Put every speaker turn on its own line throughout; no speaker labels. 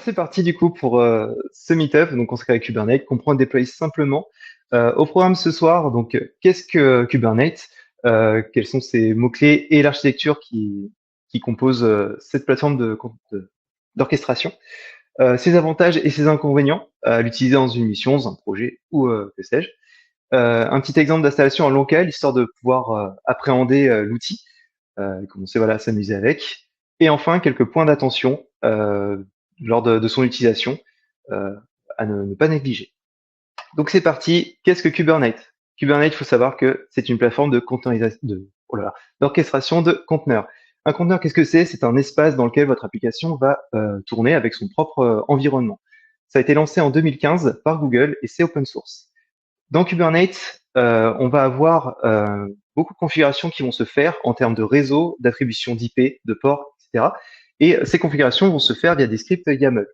C'est parti du coup pour ce meet-up, donc consacré à Kubernetes, comprendre et déployer simplement. Au programme ce soir, donc qu'est-ce que Kubernetes, quels sont ses mots-clés et l'architecture qui compose cette plateforme d'orchestration, ses avantages et ses inconvénients à l'utiliser dans une mission, dans un projet ou que sais-je. Un petit exemple d'installation en local, histoire de pouvoir appréhender l'outil, commencer voilà, à s'amuser avec. Et enfin, quelques points d'attention lors de son utilisation euh, à ne pas négliger. Donc c'est parti. Qu'est-ce que Kubernetes? Kubernetes, il faut savoir que c'est une plateforme de containerisation, d'orchestration de conteneurs. Un conteneur, qu'est-ce que c'est? C'est un espace dans lequel votre application va tourner avec son propre environnement. Ça a été lancé en 2015 par Google et c'est open source. Dans Kubernetes, on va avoir beaucoup de configurations qui vont se faire en termes de réseau, d'attribution d'IP, de port, etc. Et ces configurations vont se faire via des scripts YAML.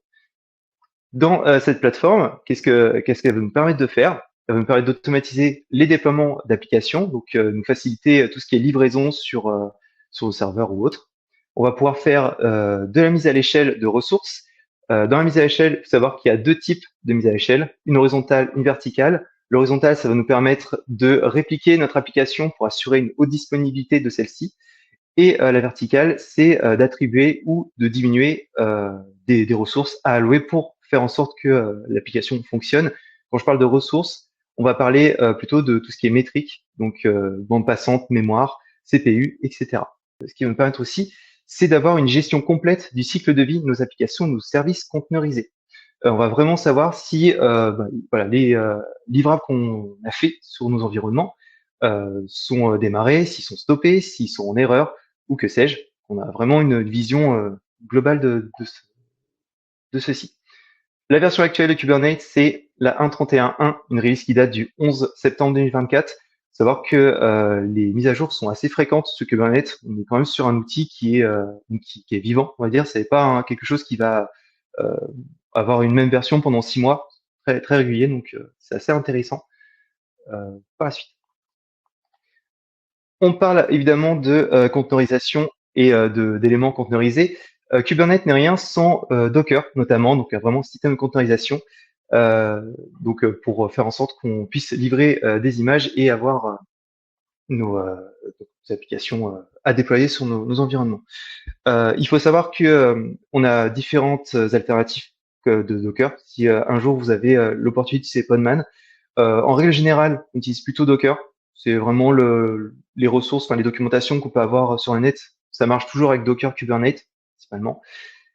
Dans cette plateforme, qu'est-ce qu'elle va nous permettre de faire? Elle va nous permettre d'automatiser les déploiements d'applications, donc nous faciliter tout ce qui est livraison sur le serveur ou autre. On va pouvoir faire de la mise à l'échelle de ressources. Dans la mise à l'échelle, il faut savoir qu'il y a deux types de mise à l'échelle, une horizontale, une verticale. L'horizontale, ça va nous permettre de répliquer notre application pour assurer une haute disponibilité de celle-ci. Et la verticale, c'est d'attribuer ou de diminuer des ressources à allouer pour faire en sorte que l'application fonctionne. Quand je parle de ressources, on va parler plutôt de tout ce qui est métrique, donc bande passante, mémoire, CPU, etc. Ce qui va nous permettre aussi, c'est d'avoir une gestion complète du cycle de vie de nos applications, de nos services conteneurisés. On va vraiment savoir si voilà, les livrables qu'on a fait sur nos environnements sont démarrés, s'ils sont stoppés, s'ils sont en erreur, ou que sais-je. On a vraiment une vision globale de ceci. La version actuelle de Kubernetes, c'est la 1.31.1, une release qui date du 11 septembre 2024. Savoir que les mises à jour sont assez fréquentes sur Kubernetes. On est quand même sur un outil qui est vivant, on va dire. C'est pas quelque chose qui va euh, avoir une même version pendant 6 mois, très, très régulier. Donc c'est assez intéressant par la suite. On parle évidemment de conteneurisation et d'éléments conteneurisés. Kubernetes n'est rien sans Docker notamment, donc vraiment un système de conteneurisation, euh, pour faire en sorte qu'on puisse livrer des images et avoir nos applications à déployer sur nos environnements. Il faut savoir que on a différentes alternatives de Docker. Si un jour vous avez l'opportunité d'utiliser Podman, en règle générale, on utilise plutôt Docker. C'est vraiment les ressources, enfin les documentations qu'on peut avoir sur le net. Ça marche toujours avec Docker Kubernetes, principalement.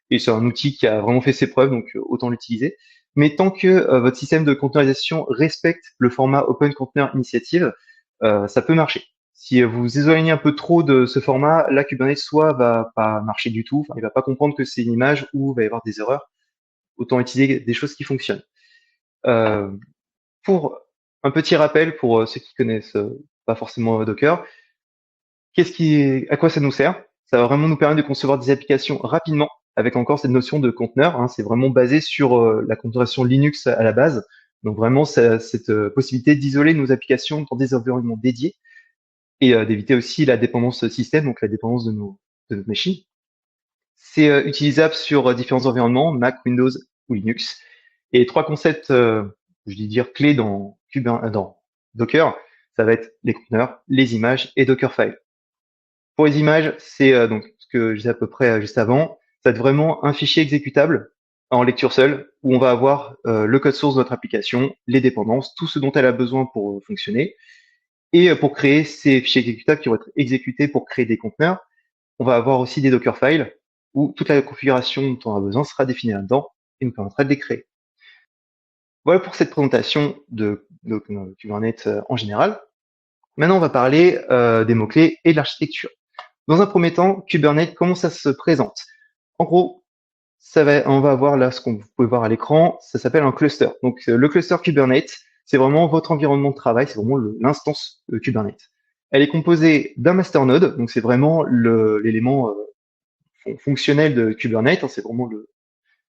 Et c'est un outil qui a vraiment fait ses preuves, donc autant l'utiliser. Mais tant que votre système de containerisation respecte le format Open Container Initiative, ça peut marcher. Si vous vous éloignez un peu trop de ce format, là, Kubernetes soit va pas marcher du tout, enfin, il va pas comprendre que c'est une image où il va y avoir des erreurs. Autant utiliser des choses qui fonctionnent. Euh, pour un petit rappel pour ceux qui connaissent pas forcément Docker, à quoi ça nous sert? Ça va vraiment nous permettre de concevoir des applications rapidement avec encore cette notion de conteneur. Hein. C'est vraiment basé sur la configuration Linux à la base. Donc vraiment cette possibilité d'isoler nos applications dans des environnements dédiés et d'éviter aussi la dépendance système, donc la dépendance de notre machine. C'est utilisable sur différents environnements, Mac, Windows ou Linux. Et trois concepts, je vais dire, clés dans Docker, ça va être les conteneurs, les images et Dockerfile. Pour les images, c'est donc ce que je disais à peu près juste avant, ça va être vraiment un fichier exécutable en lecture seule, où on va avoir le code source de notre application, les dépendances, tout ce dont elle a besoin pour fonctionner. Et pour créer ces fichiers exécutables qui vont être exécutés pour créer des conteneurs, on va avoir aussi des Dockerfiles où toute la configuration dont on a besoin sera définie là-dedans et nous permettra de les créer. Voilà pour cette présentation de Kubernetes en général. Maintenant, on va parler des mots-clés et de l'architecture. Dans un premier temps, Kubernetes, comment ça se présente? En gros, on va avoir là ce qu'on vous pouvez voir à l'écran, ça s'appelle un cluster. Donc le cluster Kubernetes, c'est vraiment votre environnement de travail, c'est vraiment l'instance Kubernetes. Elle est composée d'un masternode, donc c'est vraiment l'élément fonctionnel de Kubernetes, hein, c'est vraiment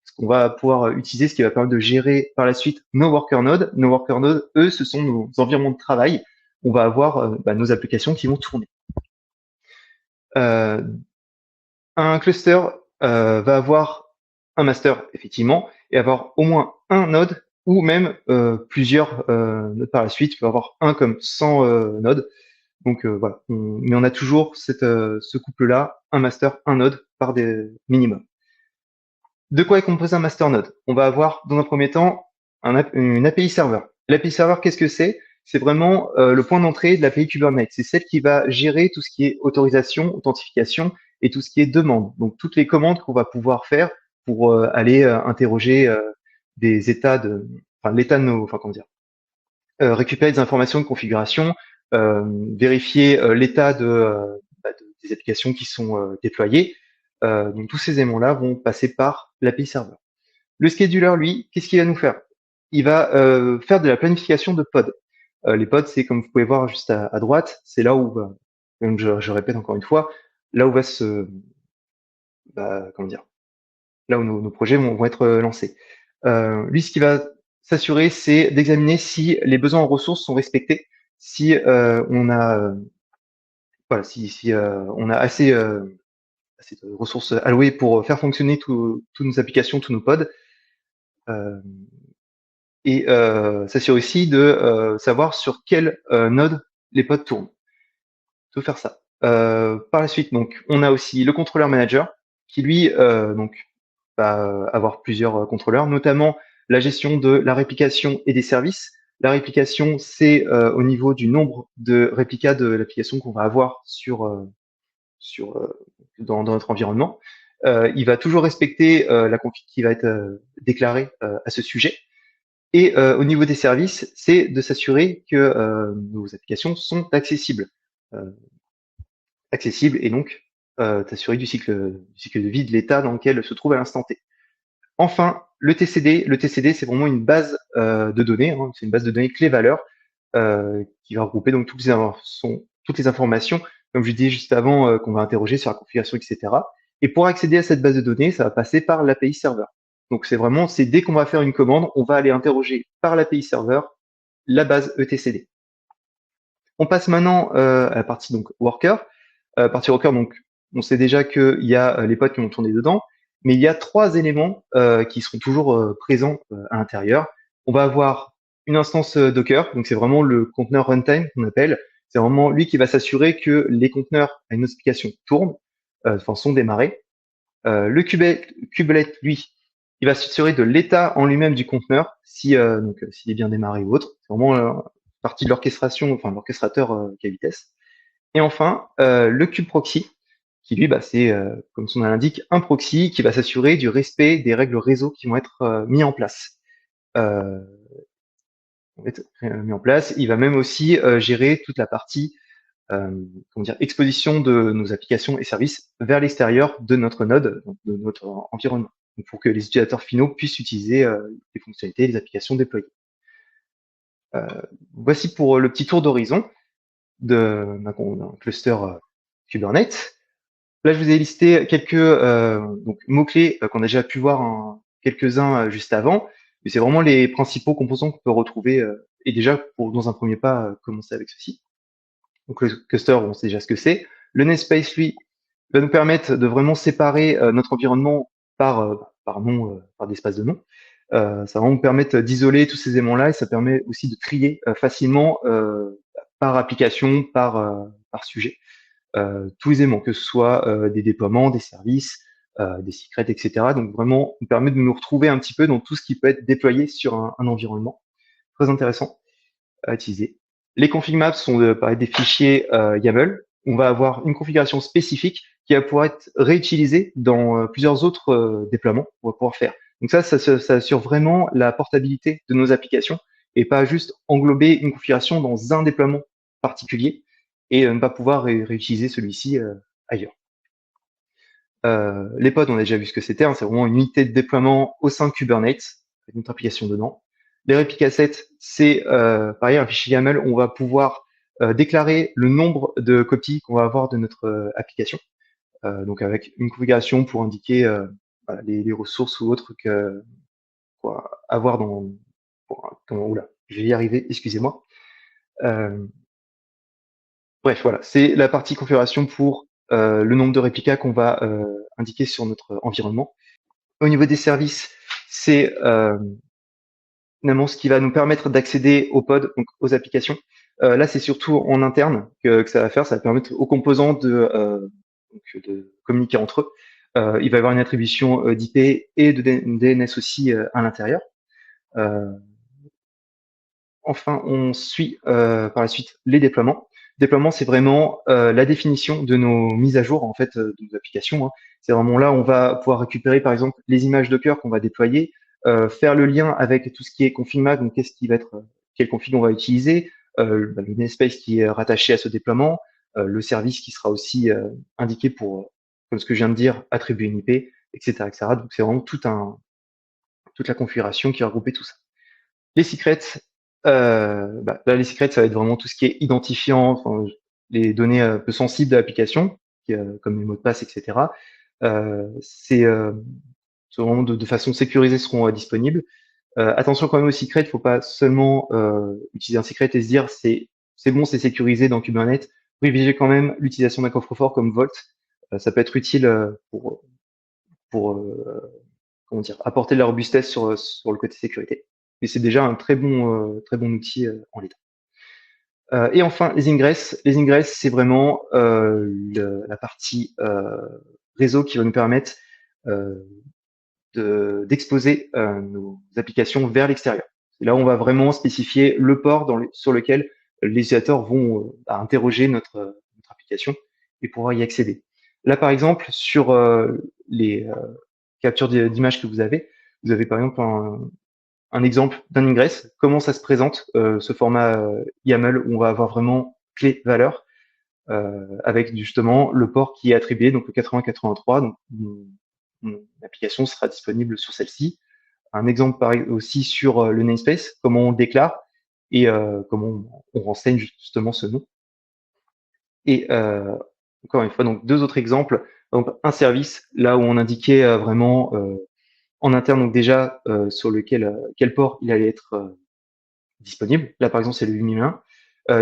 ce qu'on va pouvoir utiliser, ce qui va permettre de gérer par la suite nos worker nodes. Nos worker nodes, eux, ce sont nos environnements de travail. On va avoir nos applications qui vont tourner. Un cluster va avoir un master, effectivement, et avoir au moins un node ou même plusieurs nodes par la suite. Tu peux avoir un comme 100 nodes. Donc voilà, mais on a toujours ce couple-là, un master, un node par des minimum. De quoi est composé un master node? On va avoir dans un premier temps une API serveur. L'API serveur, qu'est-ce que c'est? C'est vraiment le point d'entrée de l'API Kubernetes. C'est celle qui va gérer tout ce qui est autorisation, authentification et tout ce qui est demande. Donc toutes les commandes qu'on va pouvoir faire pour aller interroger des états enfin l'état de nos, enfin comment dire, récupérer des informations de configuration, vérifier l'état des applications qui sont déployées. Donc tous ces éléments-là vont passer par l'API serveur. Le scheduler, lui, qu'est-ce qu'il va nous faire? Il va faire de la planification de pods. Les pods, c'est comme vous pouvez voir juste à droite, c'est là où, donc je répète encore une fois, là où va comment dire, là où nos projets vont être lancés. Lui, ce qu'il va s'assurer, c'est d'examiner si les besoins en ressources sont respectés, si on a voilà, si on a assez de ressources allouées pour faire fonctionner toutes nos applications, tous nos pods, euh, et s'assurer aussi de savoir sur quel node les pods tournent. Il faut faire ça. Par la suite, donc, on a aussi le contrôleur manager qui lui donc va avoir plusieurs contrôleurs, notamment la gestion de la réplication et des services. La réplication, c'est au niveau du nombre de réplicas de l'application qu'on va avoir dans notre environnement. Il va toujours respecter la config qui va être déclarée à ce sujet. Et au niveau des services, c'est de s'assurer que nos applications sont accessibles. Euh, accessibles et donc s'assurer du cycle de vie de l'état dans lequel se trouve à l'instant T. Enfin, le TCD. Le TCD, c'est vraiment une base de données. Hein, c'est une base de données clé-valeur qui va regrouper donc toutes les informations, comme je disais juste avant, qu'on va interroger sur la configuration, etc. Et pour accéder à cette base de données, ça va passer par l'API serveur. Donc c'est dès qu'on va faire une commande, on va aller interroger par l'API serveur la base ETCD. On passe maintenant à la partie donc worker. Partie worker, donc on sait déjà qu'il y a les pods qui vont tourner dedans, mais il y a trois éléments qui seront toujours présents à l'intérieur. On va avoir une instance Docker, donc c'est vraiment le conteneur runtime qu'on appelle. C'est vraiment lui qui va s'assurer que les conteneurs à une notification tournent, enfin sont démarrés. Le kubelet, lui, il va s'assurer de l'état en lui-même du conteneur, donc s'il est bien démarré ou autre. C'est vraiment partie de l'orchestration, enfin l'orchestrateur qui a vitesse. Et enfin, le kubeproxy, qui lui, c'est, comme son nom l'indique, un proxy qui va s'assurer du respect des règles réseau qui vont être mis en place. Euh, mis en place. Il va même aussi gérer toute la partie comment dire, exposition de nos applications et services vers l'extérieur de notre node, donc de notre environnement, donc pour que les utilisateurs finaux puissent utiliser les fonctionnalités et les applications déployées. Euh, Voici pour le petit tour d'horizon d'un cluster Kubernetes. Là, je vous ai listé quelques mots-clés qu'on a déjà pu voir quelques-uns juste avant, mais c'est vraiment les principaux composants qu'on peut retrouver et déjà, dans un premier pas, commencer avec ceci. Donc, le cluster, on sait déjà ce que c'est. Le namespace, lui, va nous permettre de vraiment séparer notre environnement par nom, par espaces de nom. Ça va nous permettre d'isoler tous ces éléments-là et ça permet aussi de trier facilement par application, par sujet tous les aimants, que ce soit des déploiements, des services, des secrets, etc. Donc vraiment, on permet de nous retrouver un petit peu dans tout ce qui peut être déployé sur un environnement. Très intéressant à utiliser. Les config maps sont pareil, des fichiers YAML. On va avoir une configuration spécifique qui va pouvoir être réutilisée dans plusieurs autres déploiements qu'on va pouvoir faire. Donc ça assure vraiment la portabilité de nos applications et pas juste englober une configuration dans un déploiement particulier et ne pas pouvoir réutiliser celui-ci ailleurs. Les pods, on a déjà vu ce que c'était, hein, c'est vraiment une unité de déploiement au sein de Kubernetes, avec notre application dedans. Les réplicasets, c'est pareil, un fichier YAML, on va pouvoir déclarer le nombre de copies qu'on va avoir de notre application, donc avec une configuration pour indiquer voilà, les ressources ou autres que quoi, avoir oula, je vais y arriver, excusez-moi. Euh, Bref, voilà, c'est la partie configuration pour le nombre de réplicas qu'on va indiquer sur notre environnement. Au niveau des services, c'est finalement ce qui va nous permettre d'accéder aux pods, donc aux applications. Là, c'est surtout en interne que ça va faire. Ça va permettre aux composants de communiquer entre eux. Il va y avoir une attribution d'IP et de DNS aussi à l'intérieur. Euh, Enfin, on suit par la suite les déploiements. Déploiement, c'est vraiment la définition de nos mises à jour en fait de nos applications, hein. C'est vraiment là où on va pouvoir récupérer par exemple les images Docker qu'on va déployer, faire le lien avec tout ce qui est config.mag, donc qu'est-ce qui va être quel config on va utiliser, le namespace qui est rattaché à ce déploiement, le service qui sera aussi indiqué pour, comme ce que je viens de dire, attribuer une IP, etc., etc. Donc c'est vraiment toute la configuration qui va regrouper tout ça. Les secrets, là, les secrets, ça va être vraiment tout ce qui est identifiant, enfin, les données un peu sensibles de l'application, comme les mots de passe, etc. C'est vraiment de façon sécurisée seront disponibles. Attention quand même aux secrets, il ne faut pas seulement utiliser un secret et se dire c'est bon, c'est sécurisé dans Kubernetes. Privilégiez quand même l'utilisation d'un coffre-fort comme Vault. Ça peut être utile pour comment dire, apporter de la robustesse sur le côté sécurité. Mais c'est déjà un très bon outil en l'état. Et enfin, les ingress. Les ingress, c'est vraiment la partie réseau qui va nous permettre euh, d'exposer nos applications vers l'extérieur. C'est là où on va vraiment spécifier le port sur lequel les utilisateurs vont interroger notre application et pouvoir y accéder. Là, par exemple, sur les captures d'images que vous avez par exemple un exemple d'un ingress, comment ça se présente, ce format YAML où on va avoir vraiment clé valeur avec justement le port qui est attribué, donc le 8083, donc mon application sera disponible sur celle-ci. Un exemple pareil aussi sur le namespace, comment on le déclare et comment on renseigne justement ce nom. Et encore une fois, donc deux autres exemples. Donc un service, là où on indiquait vraiment en interne, donc déjà sur lequel quel port il allait être disponible. Là, par exemple, c'est le 8001.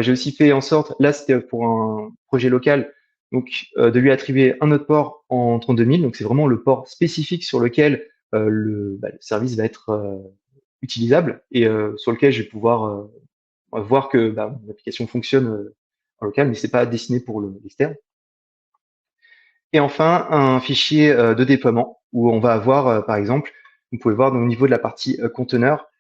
J'ai aussi fait en sorte, là, c'était pour un projet local, donc de lui attribuer un autre port en 32000. Donc, c'est vraiment le port spécifique sur lequel le service va être utilisable et sur lequel je vais pouvoir voir que mon application fonctionne en local, mais c'est pas destiné pour l'externe. Et enfin, un fichier de déploiement où on va avoir, par exemple, vous pouvez voir donc, au niveau de la partie conteneur,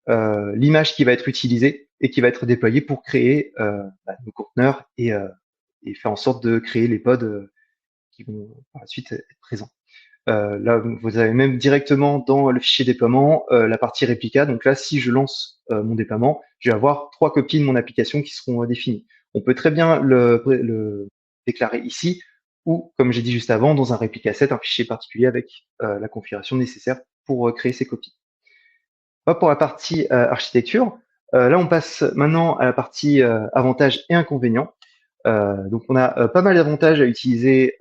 l'image qui va être utilisée et qui va être déployée pour créer nos conteneurs et faire en sorte de créer les pods qui vont par la suite être présents. Là, vous avez même directement dans le fichier déploiement la partie réplica. Donc là, si je lance mon déploiement, je vais avoir 3 copies de mon application qui seront définies. On peut très bien le déclarer ici ou, comme j'ai dit juste avant, dans un réplica set, un fichier particulier avec la configuration nécessaire pour créer ces copies. Pas pour la partie architecture. Là, on passe maintenant à la partie avantages et inconvénients. Donc, on a pas mal d'avantages à utiliser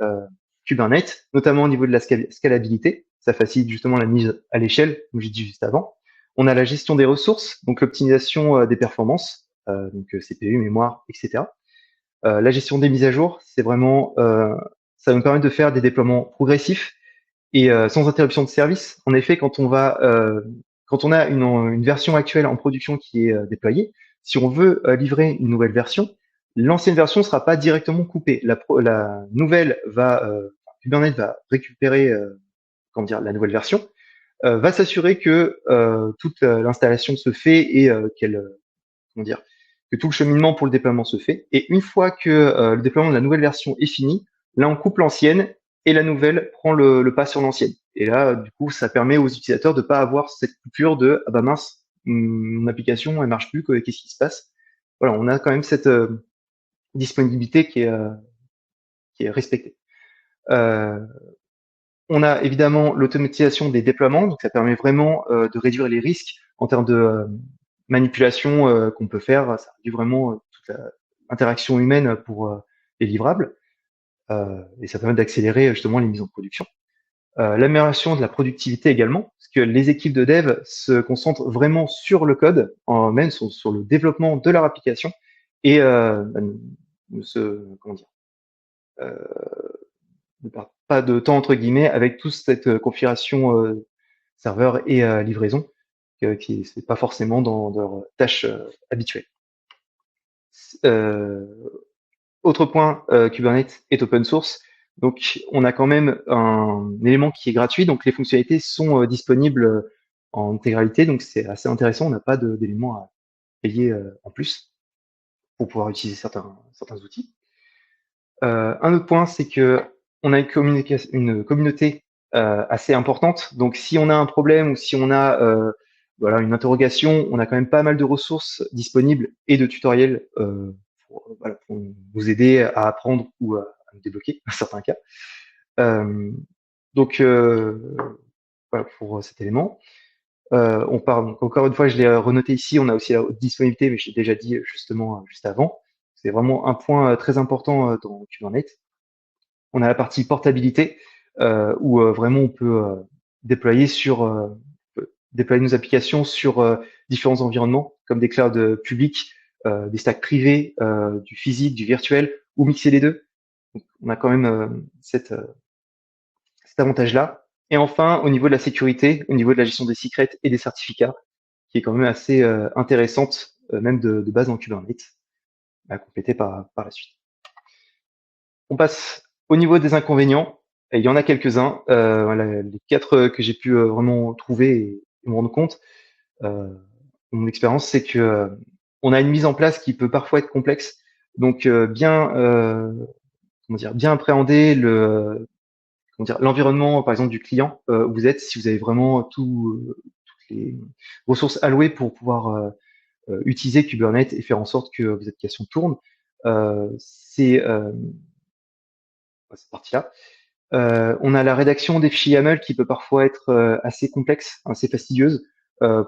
Kubernetes, notamment au niveau de la scalabilité. Ça facilite justement la mise à l'échelle, comme j'ai dit juste avant. On a la gestion des ressources, donc l'optimisation des performances, donc CPU, mémoire, etc. La gestion des mises à jour, c'est vraiment, ça va nous permettre de faire des déploiements progressifs et sans interruption de service. En effet, quand on a une version actuelle en production qui est déployée, si on veut livrer une nouvelle version, l'ancienne version ne sera pas directement coupée. La nouvelle Kubernetes va récupérer comment dire, la nouvelle version, va s'assurer que toute l'installation se fait et comment dire, que tout le cheminement pour le déploiement se fait. Et une fois que le déploiement de la nouvelle version est fini, là on coupe l'ancienne et la nouvelle prend le pas sur l'ancienne. Et là, du coup, ça permet aux utilisateurs de ne pas avoir cette coupure de ah bah mince, mon application elle marche plus, qu'est-ce qui se passe? Voilà, on a quand même cette disponibilité qui est respectée. Euh, on a évidemment l'automatisation des déploiements, donc ça permet vraiment de réduire les risques en termes de manipulation qu'on peut faire. Ça réduit vraiment toute l'interaction humaine pour les livrables et ça permet d'accélérer justement les mises en production. L'amélioration de la productivité également, parce que les équipes de dev se concentrent vraiment sur le code, même sur le développement de leur application et comment dire, euh, ne perdent pas de temps entre guillemets avec toute cette configuration serveur et livraison, qui c'est pas forcément dans leurs tâches habituelles. Euh, Autre point, Kubernetes est open source, donc on a quand même un élément qui est gratuit, donc les fonctionnalités sont disponibles en intégralité, donc c'est assez intéressant, on n'a pas d'éléments à payer en plus pour pouvoir utiliser certains outils. Un autre point, c'est que on a une communauté assez importante. Donc, si on a un problème ou si on a voilà une interrogation, on a quand même pas mal de ressources disponibles et de tutoriels voilà, pour nous aider à apprendre ou à nous débloquer dans certains cas. Euh, donc, voilà pour cet élément. On parle donc encore une fois, je l'ai renoté ici. On a aussi la haute disponibilité, mais j'ai déjà dit justement juste avant. C'est vraiment un point très important dans Kubernetes. On a la partie portabilité où vraiment on peut déployer nos applications sur différents environnements comme des clouds publics, des stacks privés, du physique, du virtuel ou mixer les deux. Donc, on a quand même cet avantage-là. Et enfin, au niveau de la sécurité, au niveau de la gestion des secrets et des certificats, qui est quand même assez intéressante, même de base en Kubernetes, à compléter par la suite. On passe au niveau des inconvénients. Et il y en a quelques-uns. Voilà, les quatre que j'ai pu vraiment trouver et me rendre compte, euh, mon expérience, c'est que on a une mise en place qui peut parfois être complexe. Donc comment dire, bien appréhender comment dire, l'environnement, par exemple, du client où vous êtes, si vous avez vraiment toutes les ressources allouées pour pouvoir utiliser Kubernetes et faire en sorte que vos applications tournent. C'est cette partie-là. On a la rédaction des fichiers YAML qui peut parfois être assez complexe, assez fastidieuse,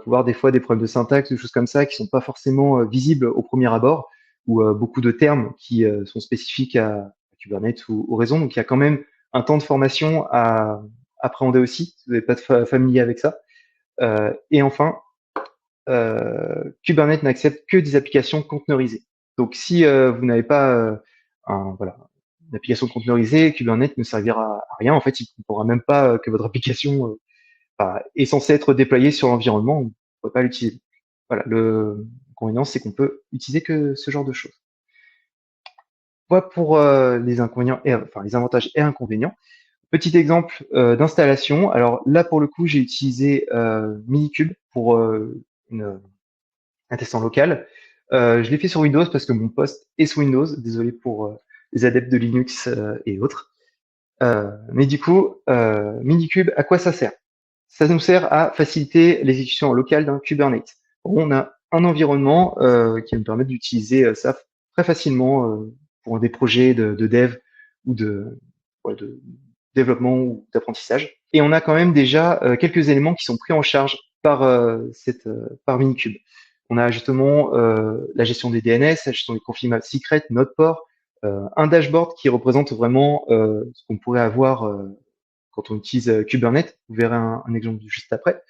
pouvoir des fois des problèmes de syntaxe, des choses comme ça qui sont pas forcément visibles au premier abord, ou beaucoup de termes qui sont spécifiques à Kubernetes ou au réseau. Donc il y a quand même un temps de formation à appréhender aussi, si vous n'êtes pas familier avec ça. Et enfin, Kubernetes n'accepte que des applications conteneurisées. Donc si vous n'avez pas voilà, une application conteneurisée, Kubernetes ne servira à rien. En fait, il ne pourra même pas que votre application est censée être déployée sur l'environnement. On ne peut pas l'utiliser. Voilà, le inconvénient, c'est qu'on peut utiliser que ce genre de choses. Voilà pour les inconvénients enfin les avantages et inconvénients. Petit exemple d'installation. Alors là, pour le coup, j'ai utilisé Minikube pour un testant local. Je l'ai fait sur Windows parce que mon poste est sous Windows. Désolé pour les adeptes de Linux et autres. Mais du coup, Minikube, à quoi ça sert? Ça nous sert à faciliter l'exécution locale d'un Kubernetes. On a un environnement qui va nous permettre d'utiliser ça très facilement pour des projets de dev ou ouais, de développement ou d'apprentissage. Et on a quand même déjà quelques éléments qui sont pris en charge par Minikube. On a justement la gestion des DNS, la gestion des config secrets, notre port, un dashboard qui représente vraiment ce qu'on pourrait avoir quand on utilise Kubernetes. Vous verrez un exemple juste après.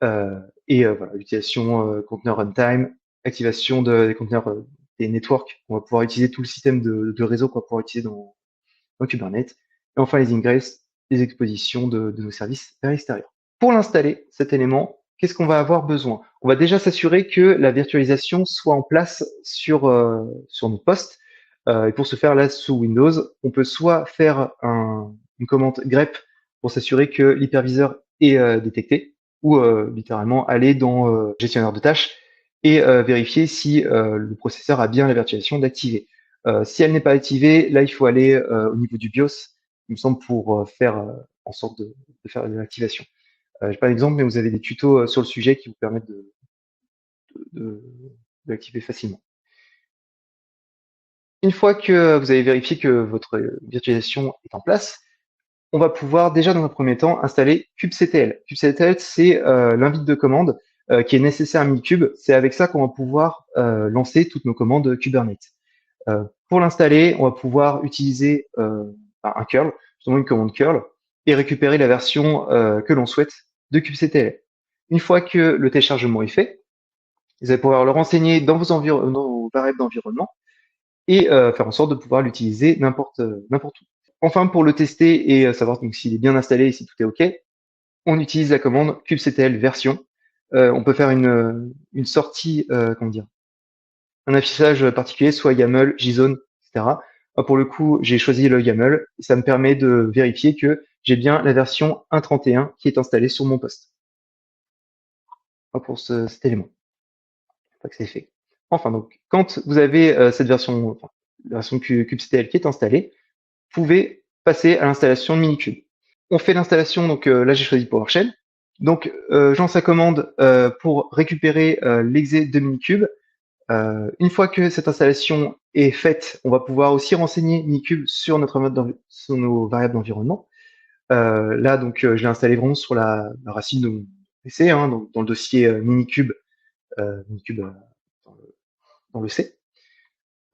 Voilà, l'utilisation conteneur runtime, activation des conteneurs des networks. On va pouvoir utiliser tout le système de réseau qu'on va pouvoir utiliser dans Kubernetes. Et enfin, les ingress, les expositions de nos services vers l'extérieur. Pour l'installer, cet élément, qu'est-ce qu'on va avoir besoin? On va déjà s'assurer que la virtualisation soit en place sur nos postes. Et pour ce faire, là, sous Windows, on peut soit faire une commande grep pour s'assurer que l'hyperviseur est détecté, ou littéralement aller dans gestionnaire de tâches et vérifier si le processeur a bien la virtualisation d'activer. Si elle n'est pas activée, là, il faut aller au niveau du BIOS, il me semble, pour faire en sorte de faire l'activation. J'ai pas d'exemple, mais vous avez des tutos sur le sujet qui vous permettent de l'activer facilement. Une fois que vous avez vérifié que votre virtualisation est en place, on va pouvoir déjà dans un premier temps installer kubectl. Kubectl, c'est l'invite de commande qui est nécessaire à Minikube. C'est avec ça qu'on va pouvoir lancer toutes nos commandes Kubernetes. Pour l'installer, on va pouvoir utiliser un curl, justement une commande curl, et récupérer la version que l'on souhaite de kubectl. Une fois que le téléchargement est fait, vous allez pouvoir le renseigner dans vos variables d'environnement et faire en sorte de pouvoir l'utiliser n'importe où. Enfin, pour le tester et savoir donc s'il est bien installé et si tout est OK, on utilise la commande kubectl version. On peut faire une sortie, comment dire, un affichage particulier, soit YAML, JSON, etc. Pour le coup, j'ai choisi le YAML et ça me permet de vérifier que j'ai bien la version 1.31 qui est installée sur mon poste. Pour cet élément, une fois que c'est fait. Enfin, donc, quand vous avez cette version, enfin, la version kubectl qui est installée, vous pouvez passer à l'installation de Minikube. On fait l'installation, donc là j'ai choisi PowerShell. Donc je lance la commande pour récupérer l'exe de Minikube. Une fois que cette installation est faite, on va pouvoir aussi renseigner Minikube sur sur nos variables d'environnement. Là, donc, je l'ai installé vraiment sur la racine de mon PC, hein, donc dans le dossier Minikube dans le C.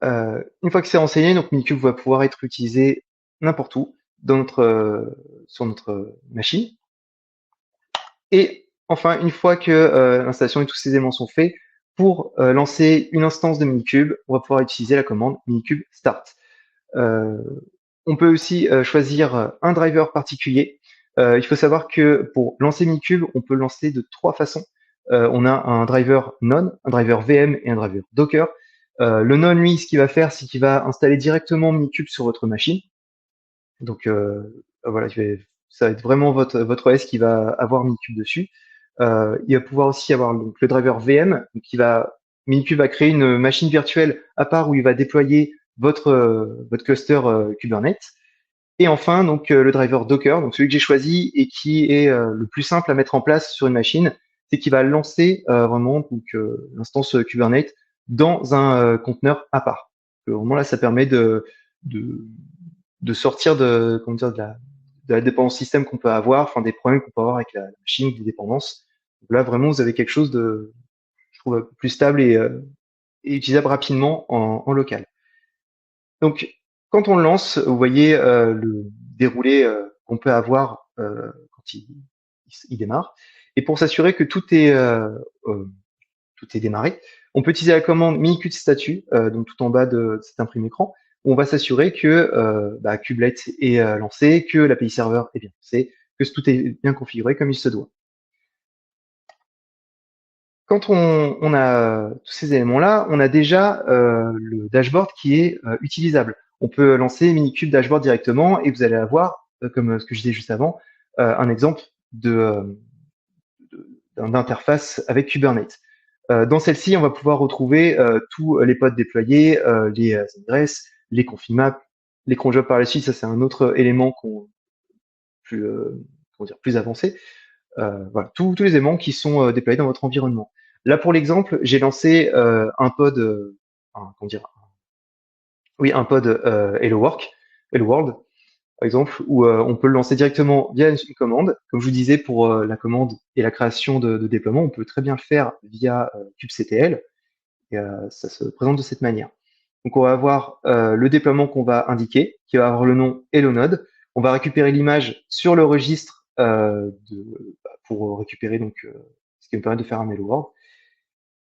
Une fois que c'est renseigné, donc Minikube va pouvoir être utilisé n'importe où sur notre machine. Et enfin, une fois que l'installation et tous ces éléments sont faits, pour lancer une instance de Minikube, on va pouvoir utiliser la commande Minikube start. On peut aussi choisir un driver particulier. Il faut savoir que pour lancer Minikube, on peut le lancer de 3 façons. On a un driver non, un driver VM et un driver Docker. Le non, lui, ce qu'il va faire, c'est qu'il va installer directement Minikube sur votre machine. Donc voilà, ça va être vraiment votre OS qui va avoir Minikube dessus. Il va pouvoir aussi avoir donc, le driver VM Minikube va créer une machine virtuelle à part où il va déployer votre cluster Kubernetes. Et enfin, donc le driver Docker, donc celui que j'ai choisi et qui est le plus simple à mettre en place sur une machine, c'est qu'il va lancer vraiment donc l'instance Kubernetes dans un conteneur à part. Au moment là, ça permet de, de sortir de la dépendance système qu'on peut avoir, enfin des problèmes qu'on peut avoir avec la machine, des dépendances. Donc là, vraiment, vous avez quelque chose de, je trouve, plus stable et utilisable rapidement en local. Donc, quand on le lance, vous voyez le déroulé qu'on peut avoir quand il démarre. Et pour s'assurer que tout est démarré, on peut utiliser la commande minikube statut, donc tout en bas de cet imprimé écran, où on va s'assurer que Kubelet est lancé, que l'API serveur est bien lancé, que tout est bien configuré comme il se doit. Quand on a tous ces éléments-là, on a déjà le dashboard qui est utilisable. On peut lancer Minikube dashboard directement et vous allez avoir, comme ce que je disais juste avant, un exemple d'interface avec Kubernetes. Dans celle-ci, on va pouvoir retrouver tous les pods déployés, les adresses, les config-maps, les cron jobs par la suite. Ça, c'est un autre élément plus, plus avancé. Voilà, tous les éléments qui sont déployés dans votre environnement. Là, pour l'exemple, j'ai lancé un pod, comment dire, oui, un pod Hello World, par exemple, où on peut le lancer directement via une commande. Comme je vous disais, pour la commande et la création de déploiement, on peut très bien le faire via kubectl. Et ça se présente de cette manière. Donc, on va avoir le déploiement qu'on va indiquer, qui va avoir le nom et le node. On va récupérer l'image sur le registre pour récupérer donc ce qui me permet de faire un hello world.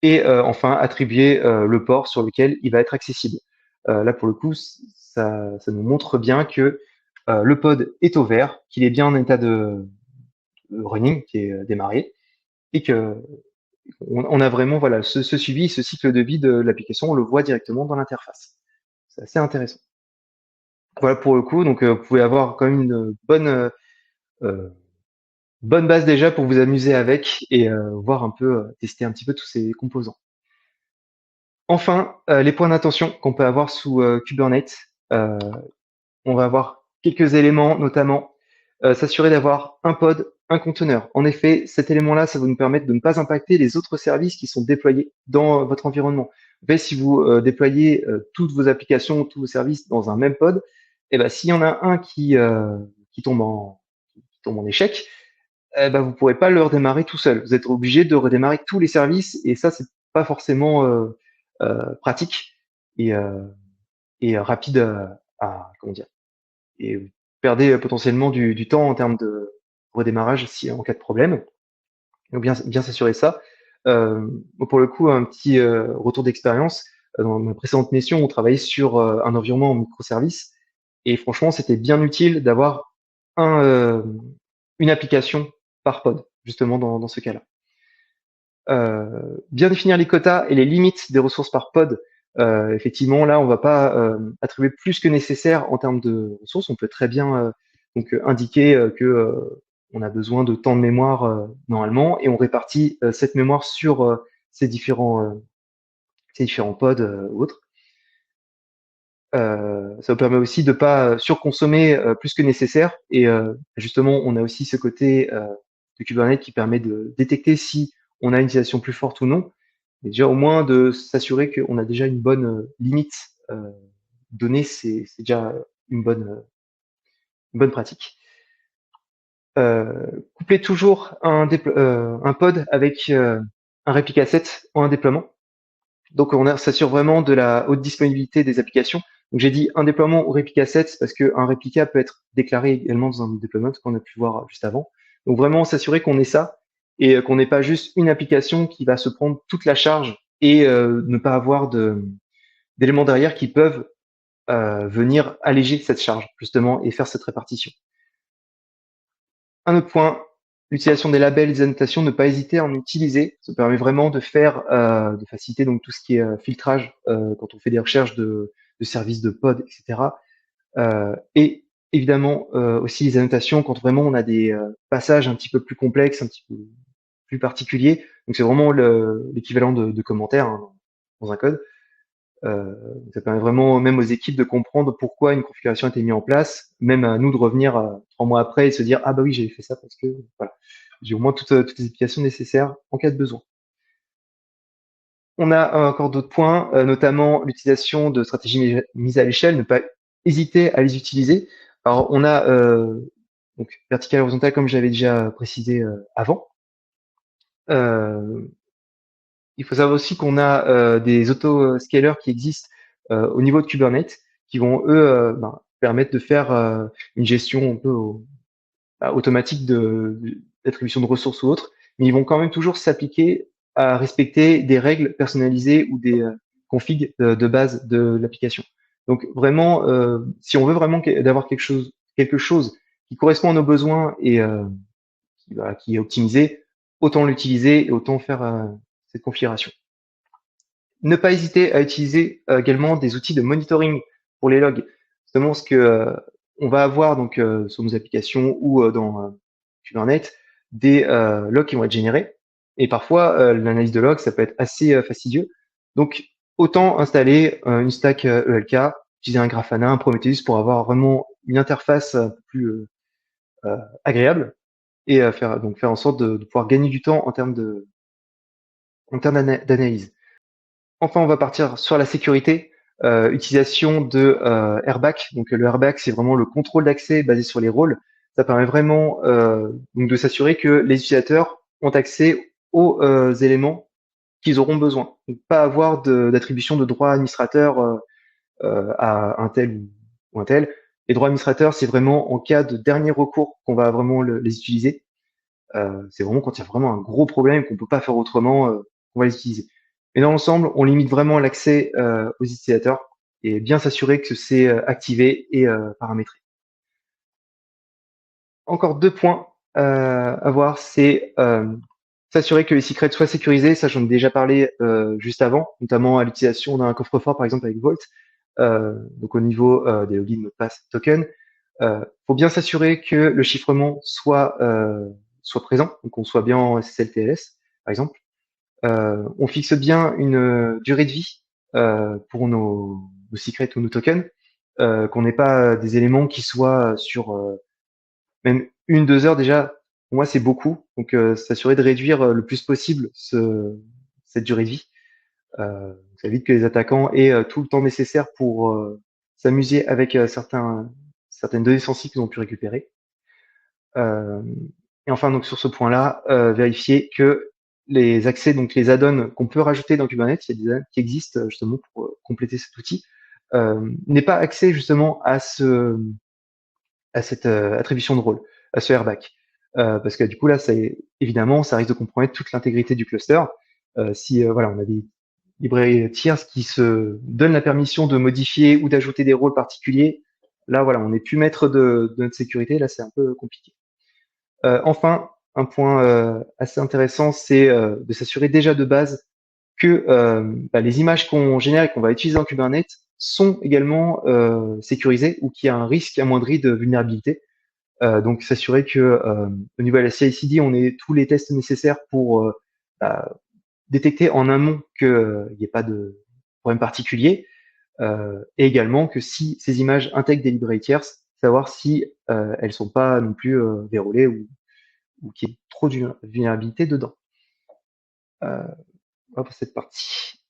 Et enfin, attribuer le port sur lequel il va être accessible. Là, pour le coup, ça nous montre bien que le pod est au vert, qu'il est bien en état de running, qui est démarré, et que on a vraiment voilà ce suivi, ce cycle de vie de l'application, on le voit directement dans l'interface. C'est assez intéressant. Voilà pour le coup, donc vous pouvez avoir quand même une euh, bonne base déjà pour vous amuser avec et voir un peu, tester un petit peu tous ces composants. Enfin, les points d'attention qu'on peut avoir sous Kubernetes. Euh, on va avoir quelques éléments, notamment s'assurer d'avoir un pod, un conteneur. En effet, cet élément-là, ça va nous permettre de ne pas impacter les autres services qui sont déployés dans votre environnement. En fait, si vous déployez toutes vos applications, tous vos services dans un même pod, et ben, s'il y en a un qui tombe en échec, vous ne pourrez pas le redémarrer tout seul. Vous êtes obligé de redémarrer tous les services et ça, c'est pas forcément pratique et, euh, et rapide comment dire, et vous perdez potentiellement du temps en termes de redémarrage si en cas de problème. Donc bien s'assurer ça. Pour le coup, un petit retour d'expérience. Dans ma précédente mission, on travaillait sur un environnement en microservices et franchement, c'était bien utile d'avoir un, une application par pod, justement dans ce cas-là. Bien définir les quotas et les limites des ressources par pod. Effectivement, là, on va pas attribuer plus que nécessaire en termes de ressources. On peut très bien indiquer que on a besoin de tant de mémoire normalement, et on répartit cette mémoire sur ces différents pods ou autres. Ça nous permet aussi de pas surconsommer plus que nécessaire. Et justement, on a aussi ce côté de Kubernetes qui permet de détecter si on a une utilisation plus forte ou non. Et déjà, au moins, de s'assurer qu'on a déjà une bonne limite donnée, c'est déjà une bonne pratique. Coupler toujours un pod avec un réplica set en un déploiement. Donc on s'assure vraiment de la haute disponibilité des applications. Donc j'ai dit un déploiement ou réplica set parce qu'un réplica peut être déclaré également dans un deployment qu'on a pu voir juste avant. Donc vraiment s'assurer qu'on ait ça et qu'on n'ait pas juste une application qui va se prendre toute la charge et ne pas avoir d'éléments derrière qui peuvent venir alléger cette charge justement et faire cette répartition. Un autre point, l'utilisation des labels, des annotations, ne pas hésiter à en utiliser. Ça permet vraiment de de faciliter donc tout ce qui est filtrage quand on fait des recherches de services de pod, etc. Et évidemment aussi les annotations quand vraiment on a des passages un petit peu plus complexes, un petit peu plus particuliers. Donc c'est vraiment l'équivalent de commentaires hein, dans un code. Ça permet vraiment même aux équipes de comprendre pourquoi une configuration a été mise en place, même à nous de revenir 3 mois après et de se dire ah bah oui j'ai fait ça parce que voilà j'ai au moins toutes les applications nécessaires en cas de besoin. On a encore d'autres points, notamment l'utilisation de stratégies mises à l'échelle, ne pas hésiter à les utiliser. Alors on a donc vertical et horizontal comme j'avais déjà précisé avant. Euh, Il faut savoir aussi qu'on a des auto-scalers qui existent au niveau de Kubernetes qui vont, eux, permettre de faire une gestion un peu automatique d'attribution de ressources ou autres, mais ils vont quand même toujours s'appliquer à respecter des règles personnalisées ou des configs de base de l'application. Donc vraiment, si on veut vraiment d'avoir quelque chose qui correspond à nos besoins et qui est optimisé, autant l'utiliser et autant faire cette configuration. Ne pas hésiter à utiliser également des outils de monitoring pour les logs. Justement, ce que on va avoir donc sur nos applications ou dans Kubernetes, des logs qui vont être générés. Et parfois, l'analyse de logs, ça peut être assez fastidieux. Donc, autant installer une stack ELK, utiliser un Grafana, un Prometheus pour avoir vraiment une interface un peu plus agréable et faire en sorte de pouvoir gagner du temps en termes d'analyse. Enfin, on va partir sur la sécurité, utilisation de airbag. Donc le airbag, c'est vraiment le contrôle d'accès basé sur les rôles. Ça permet vraiment donc de s'assurer que les utilisateurs ont accès aux éléments qu'ils auront besoin. Donc, pas avoir d'attribution de droits administrateurs à un tel ou un tel. Les droits administrateurs, c'est vraiment en cas de dernier recours qu'on va vraiment les utiliser. C'est vraiment quand il y a vraiment un gros problème qu'on peut pas faire autrement, qu'on va les utiliser. Mais dans l'ensemble, on limite vraiment l'accès aux utilisateurs et bien s'assurer que c'est activé et paramétré. Encore 2 points à voir, c'est s'assurer que les secrets soient sécurisés. Ça, j'en ai déjà parlé juste avant, notamment à l'utilisation d'un coffre-fort, par exemple avec Vault. Donc au niveau des logins, mots de passe, token. Faut bien s'assurer que le chiffrement soit présent, donc qu'on soit bien en SSL/TLS, par exemple. On fixe bien une durée de vie pour nos secrets ou nos tokens, qu'on n'ait pas des éléments qui soient sur même 1, 2 heures déjà. Pour moi, c'est beaucoup. Donc, s'assurer de réduire le plus possible cette durée de vie. Ça évite que les attaquants aient tout le temps nécessaire pour s'amuser avec certaines données sensibles qu'ils ont pu récupérer. Euh, et enfin, donc sur ce point-là, vérifier que les accès, donc les add-ons qu'on peut rajouter dans Kubernetes, il y a des add-ons qui existent justement pour compléter cet outil, n'aient pas accès justement à cette attribution de rôle, à ce airbag. Parce que du coup là, évidemment, ça risque de compromettre toute l'intégrité du cluster. Si voilà, on a des librairies tierces qui se donnent la permission de modifier ou d'ajouter des rôles particuliers, là voilà, on n'est plus maître de notre sécurité, là c'est un peu compliqué. Enfin, un point assez intéressant, c'est de s'assurer déjà de base que les images qu'on génère et qu'on va utiliser en Kubernetes sont également sécurisées ou qu'il y a un risque amoindri de vulnérabilité. Donc s'assurer que au niveau de la CI/CD, on ait tous les tests nécessaires pour bah, détecter en amont qu'il n'y ait pas de problème particulier, et également que si ces images intègrent des librairies tierces, savoir si elles sont pas non plus vérolées ou qu'il y ait trop de vulnérabilité dedans. Voilà pour cette partie.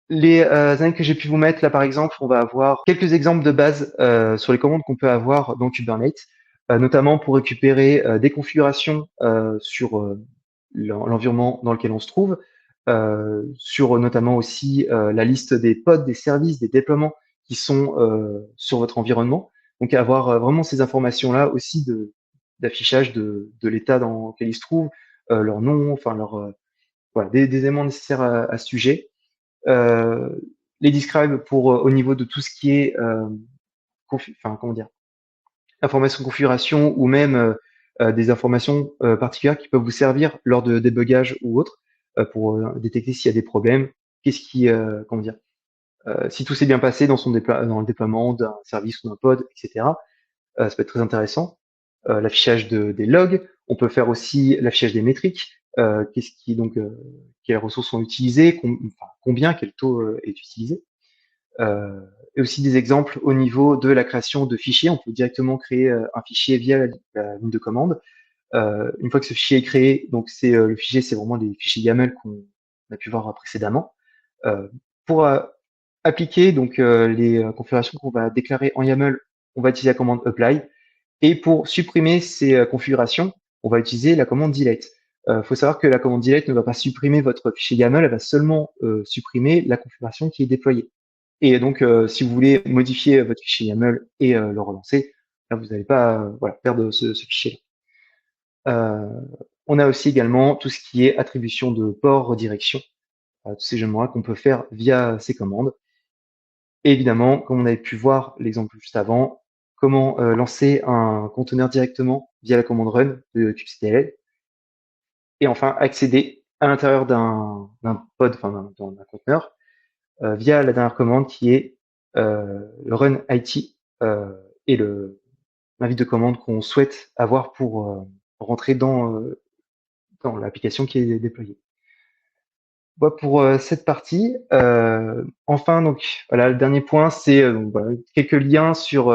Les exemples que j'ai pu vous mettre là, par exemple, on va avoir quelques exemples de base sur les commandes qu'on peut avoir dans Kubernetes, notamment pour récupérer des configurations sur l'environnement dans lequel on se trouve, sur notamment aussi la liste des pods, des services, des déploiements qui sont sur votre environnement. Donc avoir vraiment ces informations-là aussi d'affichage de l'état dans lequel ils se trouvent, leur nom, enfin voilà, des éléments nécessaires à ce sujet. Euh, les describe pour au niveau de tout ce qui est enfin comment dire, information de configuration ou même des informations particulières qui peuvent vous servir lors de débugage ou autre pour détecter s'il y a des problèmes, qu'est-ce qui comment dire, si tout s'est bien passé dans dans le déploiement d'un service ou d'un pod, etc. Ça peut être très intéressant. L'affichage des logs. On peut faire aussi l'affichage des métriques. Qu'est-ce qui donc quelles ressources sont utilisées, enfin, combien, quel taux est utilisé. Et aussi des exemples au niveau de la création de fichiers. On peut directement créer un fichier via la ligne de commande. Une fois que ce fichier est créé, donc c'est le fichier, c'est vraiment des fichiers YAML qu'on a pu voir précédemment. Pour appliquer donc les configurations qu'on va déclarer en YAML, on va utiliser la commande apply. Et pour supprimer ces configurations, on va utiliser la commande delete. Il faut savoir que la commande delete ne va pas supprimer votre fichier YAML, elle va seulement supprimer la configuration qui est déployée. Et donc, si vous voulez modifier votre fichier YAML et le relancer, là, vous n'allez pas voilà, perdre ce fichier-là. On a aussi également tout ce qui est attribution de port, redirection, tous ces éléments-là qu'on peut faire via ces commandes. Et évidemment, comme on avait pu voir l'exemple juste avant, comment lancer un conteneur directement via la commande run de kubectl. Et enfin, accéder à l'intérieur d'un pod, enfin d'un conteneur, via la dernière commande qui est le run IT et l'invite de commande qu'on souhaite avoir pour rentrer dans l'application qui est déployée. Voilà pour cette partie. Enfin, donc voilà, le dernier point, c'est voilà, quelques liens sur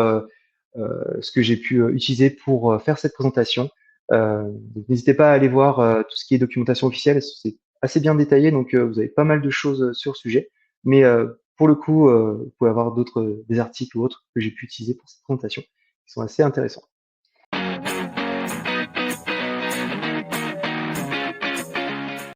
ce que j'ai pu utiliser pour faire cette présentation. Donc n'hésitez pas à aller voir tout ce qui est documentation officielle, c'est assez bien détaillé, donc vous avez pas mal de choses sur le sujet. Mais pour le coup, vous pouvez avoir des articles ou autres que j'ai pu utiliser pour cette présentation qui sont assez intéressants.